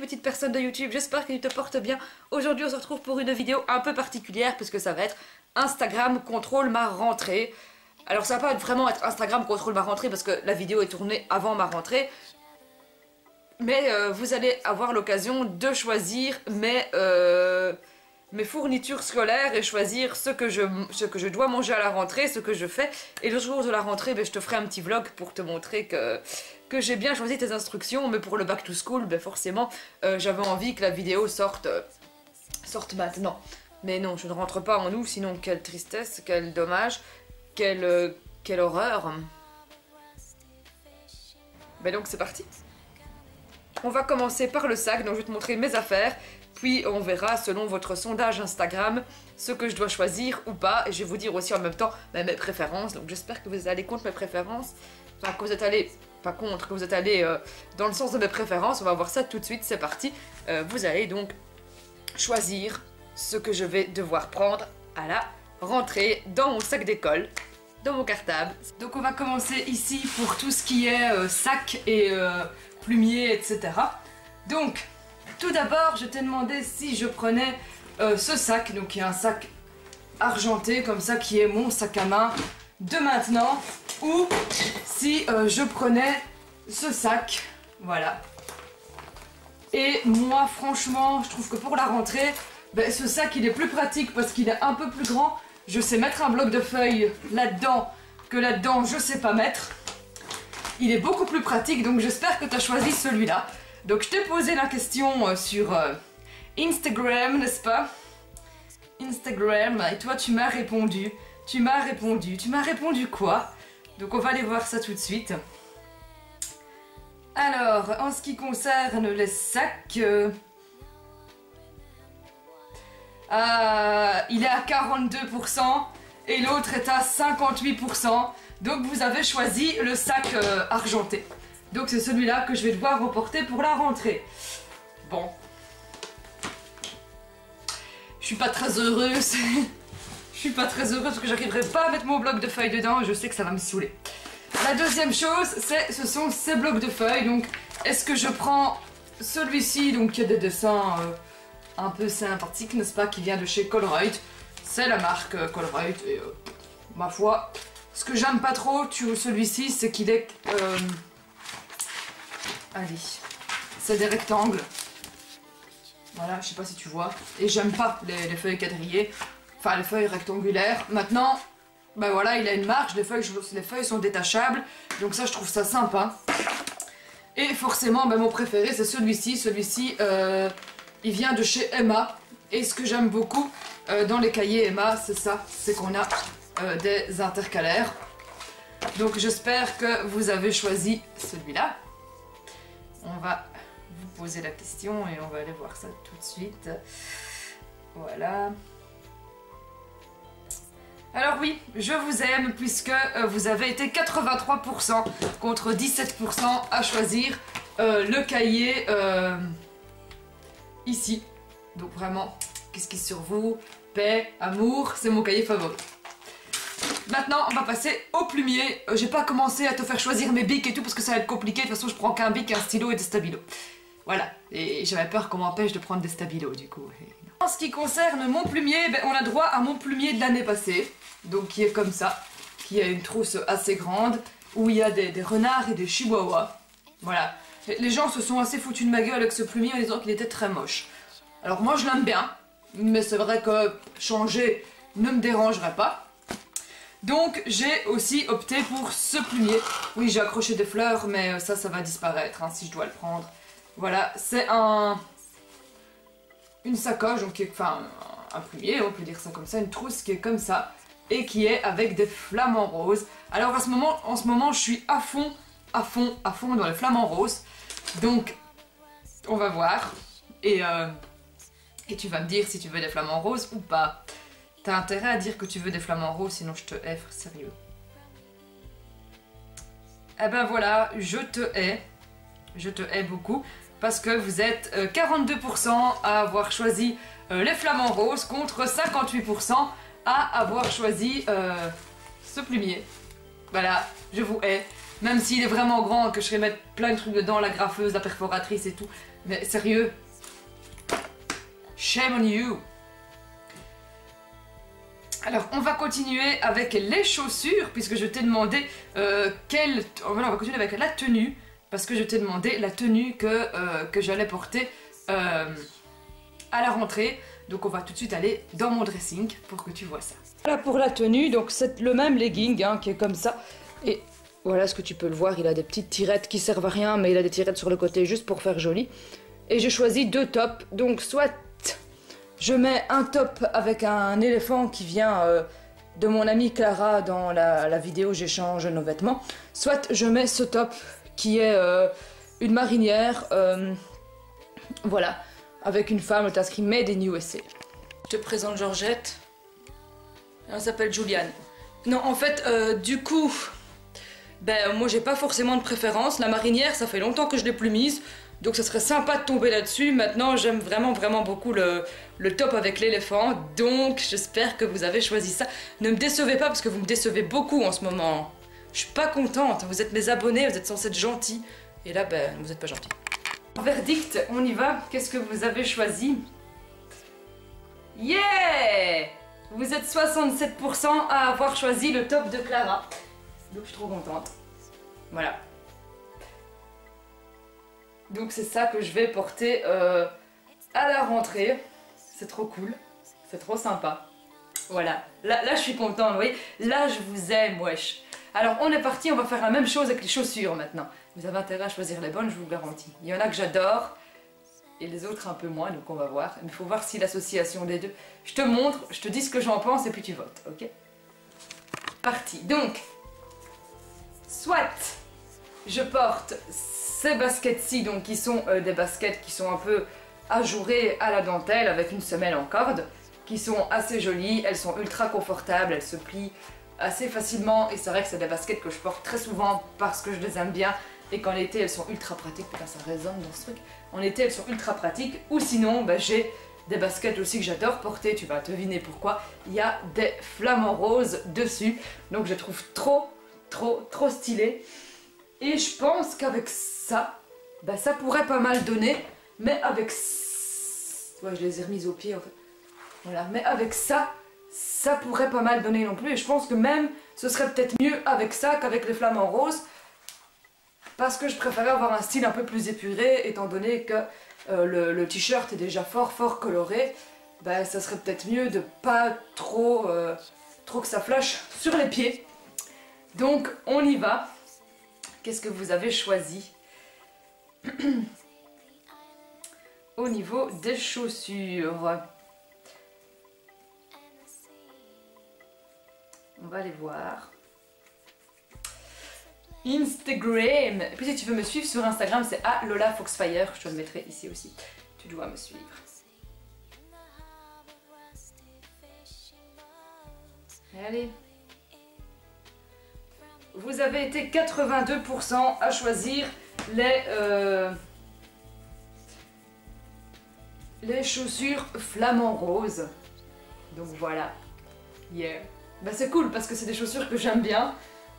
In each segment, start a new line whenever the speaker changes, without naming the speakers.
petite personne de YouTube, j'espère que tu te portes bien. Aujourd'hui on se retrouve pour une vidéo un peu particulière puisque ça va être Instagram contrôle ma rentrée. Alors ça va pas vraiment être Instagram contrôle ma rentrée parce que la vidéo est tournée avant ma rentrée. Mais vous allez avoir l'occasion de choisir mes fournitures scolaires et choisir ce que je dois manger à la rentrée, ce que je fais. Et le jour de la rentrée, je te ferai un petit vlog pour te montrer que j'ai bien choisi tes instructions. Mais pour le back to school, forcément, j'avais envie que la vidéo sorte maintenant. Mais non, je ne rentre pas en août, sinon quelle tristesse, quel dommage, quelle horreur. Donc c'est parti. On va commencer par le sac, donc je vais te montrer mes affaires. Puis on verra selon votre sondage Instagram ce que je dois choisir ou pas. Et je vais vous dire aussi en même temps mes préférences. Donc j'espère que vous allez contre mes préférences. Enfin que vous êtes allés, pas contre, que vous êtes allés dans le sens de mes préférences. On va voir ça tout de suite, c'est parti. Vous allez donc choisir ce que je vais devoir prendre à la rentrée dans mon sac d'école, dans mon cartable. Donc on va commencer ici pour tout ce qui est sac et plumier, etc. Donc tout d'abord, je t'ai demandé si je prenais ce sac, donc il y a un sac argenté comme ça qui est mon sac à main de maintenant, ou si je prenais ce sac, voilà. Et moi franchement, je trouve que pour la rentrée, ce sac il est plus pratique parce qu'il est un peu plus grand. Je sais mettre un bloc de feuilles là-dedans que là-dedans je sais pas mettre. Il est beaucoup plus pratique, donc j'espère que tu as choisi celui-là. Donc je t'ai posé la question sur Instagram, n'est-ce pas? Instagram, et toi tu m'as répondu. Tu m'as répondu quoi? Donc on va aller voir ça tout de suite. Alors, en ce qui concerne les sacs, il est à 42% et l'autre est à 58%. Donc vous avez choisi le sac argenté. Donc c'est celui-là que je vais devoir remporter pour la rentrée. Bon. Je suis pas très heureuse. Je suis pas très heureuse parce que j'arriverai pas à mettre mon bloc de feuilles dedans et je sais que ça va me saouler. La deuxième chose, ce sont ces blocs de feuilles. Donc est-ce que je prends celui-ci, donc qui a des dessins un peu sympathiques, n'est-ce pas, qui vient de chez Colruyt. C'est la marque Colruyt et ma foi, ce que j'aime pas trop, celui-ci, c'est qu'il est... allez, c'est des rectangles. Voilà, je sais pas si tu vois. Et j'aime pas les feuilles quadrillées. Enfin, les feuilles rectangulaires. Maintenant, voilà, il a une marge. Les feuilles sont détachables. Donc ça, je trouve ça sympa. Et forcément, mon préféré, c'est celui-ci. Celui-ci, il vient de chez Emma. Et ce que j'aime beaucoup dans les cahiers Emma, c'est ça. C'est qu'on a des intercalaires. Donc j'espère que vous avez choisi celui-là. On va vous poser la question et on va aller voir ça tout de suite. Voilà. Alors oui, je vous aime puisque vous avez été 83% contre 17% à choisir le cahier ici. Donc vraiment, qu'est-ce qui est sur vous? Paix, amour, c'est mon cahier favori. Maintenant, on va passer au plumier. J'ai pas commencé à te faire choisir mes bics et tout parce que ça va être compliqué. De toute façon, je prends qu'un bic, un stylo et des stabilos. Voilà. Et j'avais peur qu'on m'empêche de prendre des stabilos du coup. En ce qui concerne mon plumier, on a droit à mon plumier de l'année passée. Donc qui est comme ça. Qui a une trousse assez grande. Où il y a des renards et des chihuahuas. Voilà. Les gens se sont assez foutus de ma gueule avec ce plumier en disant qu'il était très moche. Alors moi je l'aime bien. Mais c'est vrai que changer ne me dérangerait pas. Donc j'ai aussi opté pour ce plumier. Oui, j'ai accroché des fleurs, mais ça va disparaître si je dois le prendre. Voilà, c'est une sacoche, donc enfin un plumier, on peut dire ça comme ça, une trousse qui est comme ça et qui est avec des flamants roses. Alors en ce moment, je suis à fond dans les flamants roses. Donc on va voir et tu vas me dire si tu veux des flamants roses ou pas. T'as intérêt à dire que tu veux des flamants roses, sinon je te hais, sérieux. Eh ben voilà, je te hais beaucoup, parce que vous êtes 42% à avoir choisi les flamants roses, contre 58% à avoir choisi ce plumier. Voilà, je vous hais. Même s'il est vraiment grand, que je vais mettre plein de trucs dedans, la graffeuse, la perforatrice et tout. Mais sérieux, shame on you. Alors, on va continuer avec les chaussures, puisque je t'ai demandé quelle... Voilà, on va continuer avec la tenue, parce que je t'ai demandé la tenue que j'allais porter à la rentrée. Donc on va tout de suite aller dans mon dressing pour que tu vois ça. Voilà pour la tenue, donc c'est le même legging hein, qui est comme ça. Et voilà ce que tu peux le voir, il a des petites tirettes qui servent à rien, mais il a des tirettes sur le côté juste pour faire joli. Et j'ai choisi 2 tops, donc soit je mets un top avec un éléphant qui vient de mon amie Clara dans la vidéo j'échange nos vêtements, soit je mets ce top qui est une marinière, voilà. Avec une femme, elle t'inscrit Made in USA. Je te présente Georgette. Elle s'appelle Juliane. Non, en fait, du coup, ben moi j'ai pas forcément de préférence. La marinière, ça fait longtemps que je l'ai plus mise. Donc ça serait sympa de tomber là-dessus. Maintenant, j'aime vraiment beaucoup le top avec l'éléphant. Donc j'espère que vous avez choisi ça. Ne me décevez pas parce que vous me décevez beaucoup en ce moment. Je suis pas contente. Vous êtes mes abonnés, vous êtes censés être gentils. Et là, ben, vous êtes pas gentils. Verdict, on y va. Qu'est-ce que vous avez choisi? Yeah! Vous êtes 67% à avoir choisi le top de Clara. Donc je suis trop contente. Voilà. Donc c'est ça que je vais porter à la rentrée. C'est trop cool. C'est trop sympa. Voilà. Là je suis contente, vous voyez. Là je vous aime, wesh. Alors on est parti, on va faire la même chose avec les chaussures maintenant. Vous avez intérêt à choisir les bonnes, je vous garantis. Il y en a que j'adore et les autres un peu moins, donc on va voir. Il faut voir si l'association des deux... Je te montre, je te dis ce que j'en pense et puis tu votes, ok? Parti. Donc, soit je porte ces baskets-ci, donc qui sont des baskets qui sont un peu ajourées à la dentelle avec une semelle en corde, qui sont assez jolies, elles sont ultra confortables, elles se plient assez facilement et c'est vrai que c'est des baskets que je porte très souvent parce que je les aime bien. Et qu'en été elles sont ultra pratiques, putain ça résonne dans ce truc. En été elles sont ultra pratiques, ou sinon bah, j'ai des baskets aussi que j'adore porter, tu vas deviner pourquoi. Il y a des flamants roses dessus, donc je trouve trop stylé. Et je pense qu'avec ça, bah, ça pourrait pas mal donner, mais avec... Ouais je les ai remises au pied en fait. Voilà, mais avec ça, ça pourrait pas mal donner non plus. Et je pense que même ce serait peut-être mieux avec ça qu'avec les flamants roses. Parce que je préférais avoir un style un peu plus épuré, étant donné que le t-shirt est déjà fort coloré, bah, ça serait peut-être mieux de pas trop que ça flash sur les pieds. Donc on y va. Qu'est-ce que vous avez choisi? Au niveau des chaussures, on va les voir. Instagram. Et puis si tu veux me suivre sur Instagram, c'est @LolaFoxfire. Je te le mettrai ici aussi. Tu dois me suivre. Allez. Vous avez été 82% à choisir les chaussures flamant rose. Donc voilà. Yeah. Bah c'est cool parce que c'est des chaussures que j'aime bien.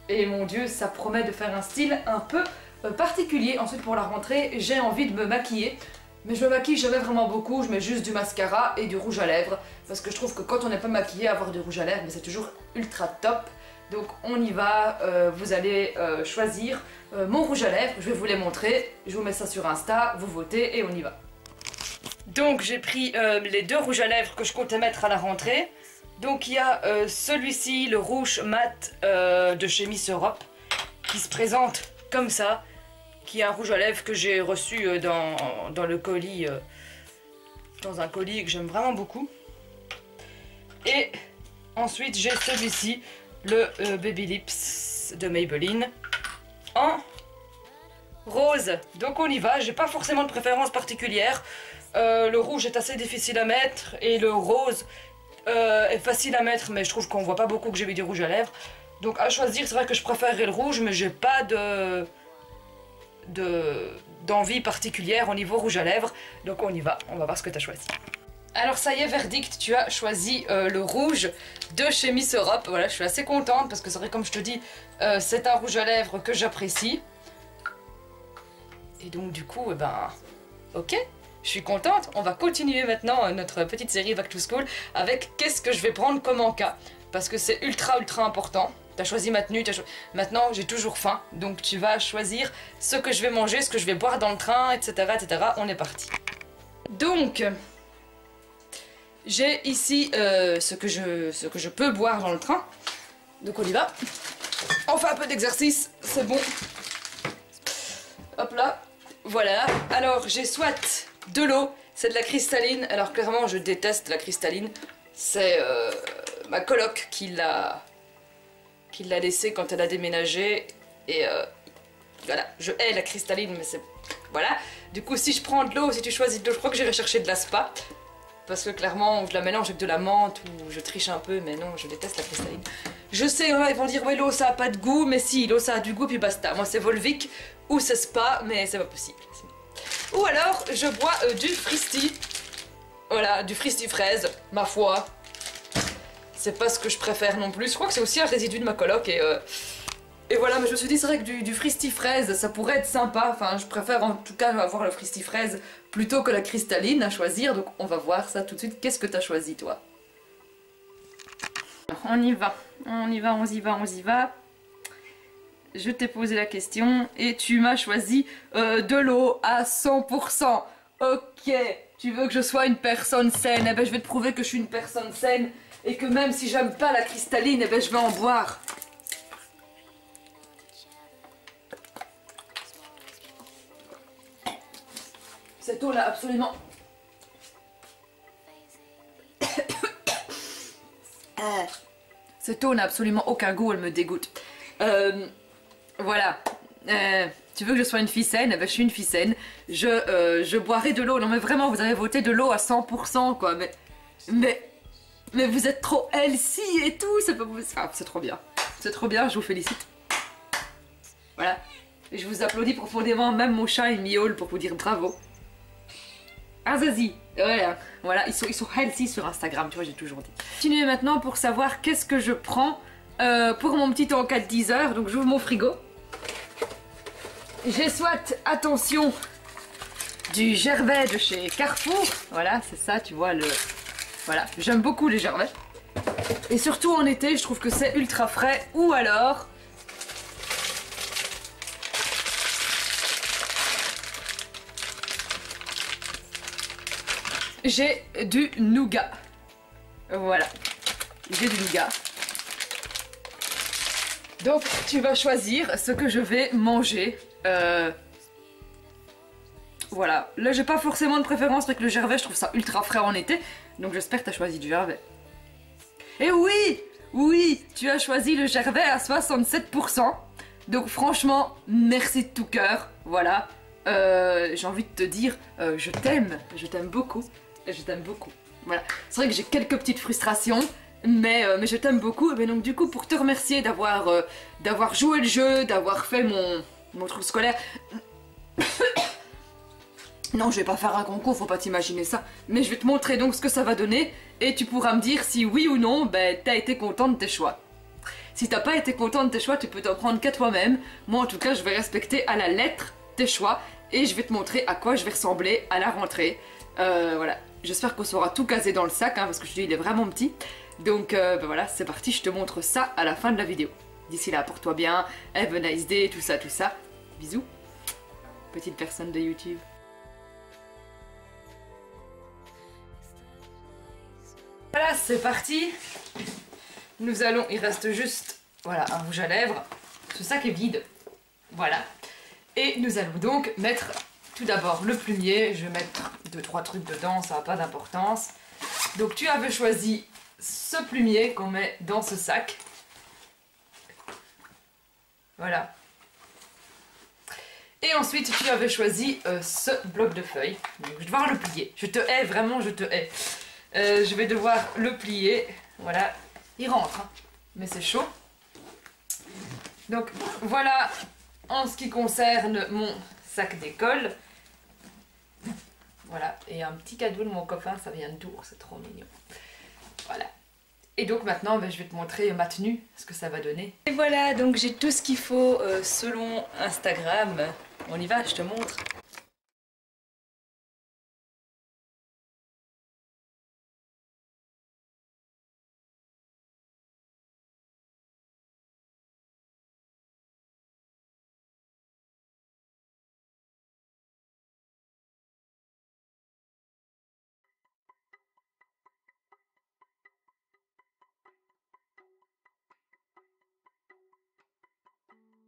Et mon dieu, ça promet de faire un style un peu particulier. Ensuite pour la rentrée, j'ai envie de me maquiller. Mais je me maquille jamais vraiment beaucoup, je mets juste du mascara et du rouge à lèvres. Parce que je trouve que quand on n'est pas maquillé, avoir du rouge à lèvres, c'est toujours ultra top. Donc on y va, vous allez choisir mon rouge à lèvres, je vais vous les montrer. Je vous mets ça sur Insta, vous votez et on y va. Donc j'ai pris les 2 rouges à lèvres que je comptais mettre à la rentrée. Donc il y a celui-ci, le rouge mat de chez Miss Europe, qui se présente comme ça, qui est un rouge à lèvres que j'ai reçu dans le colis, dans un colis que j'aime vraiment beaucoup. Et ensuite j'ai celui-ci, le Baby Lips de Maybelline, en rose. Donc on y va, j'ai pas forcément de préférence particulière. Le rouge est assez difficile à mettre et le rose est facile à mettre, mais je trouve qu'on voit pas beaucoup que j'ai mis du rouge à lèvres. Donc à choisir, c'est vrai que je préférerais le rouge, mais j'ai pas d'envie particulière au niveau rouge à lèvres. Donc on y va, on va voir ce que tu as choisi. Alors ça y est, verdict, tu as choisi le rouge de chez Miss Europe. Voilà, je suis assez contente parce que c'est vrai, comme je te dis, c'est un rouge à lèvres que j'apprécie. Et donc du coup, eh ben, ok, je suis contente. On va continuer maintenant notre petite série Back to School avec qu'est-ce que je vais prendre comme encas. Parce que c'est ultra important. T'as choisi ma tenue, maintenant j'ai toujours faim. Donc tu vas choisir ce que je vais manger, ce que je vais boire dans le train, etc. etc. On est parti. Donc, j'ai ici ce que je peux boire dans le train. Donc on y va. On fait un peu d'exercice, c'est bon. Hop là. Voilà. Alors j'ai soit de l'eau, c'est de la cristalline. Alors clairement je déteste la cristalline. C'est ma coloc qui l'a laissée quand elle a déménagé. Et voilà, je hais la cristalline, mais c'est... Voilà. Du coup, si je prends de l'eau, si tu choisis de l'eau, je crois que j'irai chercher de la spa. Parce que clairement, je la mélange avec de la menthe ou je triche un peu, mais non, je déteste la cristalline. Je sais, ils vont dire, ouais, l'eau ça a pas de goût, mais si, l'eau ça a du goût, puis basta. Moi, c'est Volvic ou c'est spa, mais c'est pas possible. Ou alors, je bois du Fristi. Voilà, du Fristi fraise, ma foi. C'est pas ce que je préfère non plus. Je crois que c'est aussi un résidu de ma coloc et voilà, mais je me suis dit, c'est vrai que du Fristi fraise, ça pourrait être sympa. Enfin, je préfère en tout cas avoir le Fristi fraise plutôt que la cristalline à choisir. Donc on va voir ça tout de suite. Qu'est-ce que t'as choisi, toi? On y va, on y va, on y va, on y va. Je t'ai posé la question et tu m'as choisi de l'eau à 100%. Ok, tu veux que je sois une personne saine? Eh ben je vais te prouver que je suis une personne saine et que même si j'aime pas la cristalline, eh ben je vais en boire. Cette eau là absolument... Cette eau n'a absolument aucun goût, elle me dégoûte. Voilà. Tu veux que je sois une fille saine? Eh ben, je suis une fille saine. Je boirai de l'eau. Non mais vraiment, vous avez voté de l'eau à 100% quoi. Mais vous êtes trop healthy et tout. C'est trop bien. C'est trop bien, je vous félicite. Voilà. Et je vous applaudis profondément. Même mon chat il miaule pour vous dire bravo. Ah Zazie, voilà, ils sont healthy sur Instagram, tu vois, j'ai toujours dit. Continuez maintenant pour savoir qu'est-ce que je prends pour mon petit encas de 10 heures. Donc j'ouvre mon frigo. J'ai soit, attention, du Gervais de chez Carrefour. Voilà, c'est ça, tu vois, voilà, j'aime beaucoup les Gervais. Et surtout en été, je trouve que c'est ultra frais. Ou alors... j'ai du nougat. Voilà. J'ai du nougat. Donc, tu vas choisir ce que je vais manger. Voilà. Là, j'ai pas forcément de préférence avec le Gervais. Je trouve ça ultra frais en été. Donc, j'espère que tu as choisi du Gervais. Et oui! Oui! Tu as choisi le Gervais à 67%. Donc, franchement, merci de tout cœur. Voilà. J'ai envie de te dire, je t'aime. Je t'aime beaucoup. Je t'aime beaucoup. Voilà. C'est vrai que j'ai quelques petites frustrations, mais je t'aime beaucoup. Et donc du coup, pour te remercier d'avoir joué le jeu, d'avoir fait mon truc scolaire... Non, je vais pas faire un concours, faut pas t'imaginer ça. Mais je vais te montrer donc ce que ça va donner, et tu pourras me dire si oui ou non, ben, t'as été content de tes choix. Si t'as pas été content de tes choix, tu peux t'en prendre qu'à toi-même. Moi, en tout cas, je vais respecter à la lettre tes choix, et je vais te montrer à quoi je vais ressembler à la rentrée. Voilà. J'espère qu'on saura tout caser dans le sac, hein, parce que je te dis, il est vraiment petit. Donc ben voilà, c'est parti, je te montre ça à la fin de la vidéo. D'ici là, porte-toi bien, have a nice day, tout ça, tout ça. Bisous, petite personne de YouTube. Voilà, c'est parti. Nous allons, il reste juste, voilà, un rouge à lèvres. Ce sac est vide, voilà. Et nous allons donc mettre... tout d'abord le plumier, je vais mettre 2-3 trucs dedans, ça n'a pas d'importance. Donc tu avais choisi ce plumier qu'on met dans ce sac. Voilà. Et ensuite tu avais choisi ce bloc de feuilles. Donc je vais devoir le plier. Je te hais, vraiment je te hais. Je vais devoir le plier. Voilà. Il rentre, hein. Mais c'est chaud. Donc voilà en ce qui concerne mon sac d'école. Voilà, et un petit cadeau de mon copain, ça vient de Dour, c'est trop mignon. Voilà. Et donc maintenant, je vais te montrer ma tenue, ce que ça va donner. Et voilà, donc j'ai tout ce qu'il faut selon Instagram. On y va, je te montre.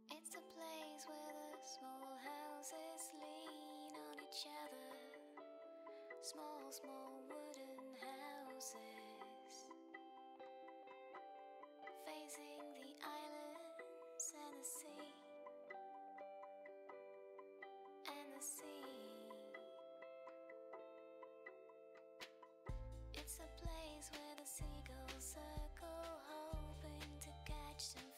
It's a place where the small houses lean on each other. Small, small wooden houses facing the islands and the sea. And the sea. It's a place where the seagulls circle, hoping to catch some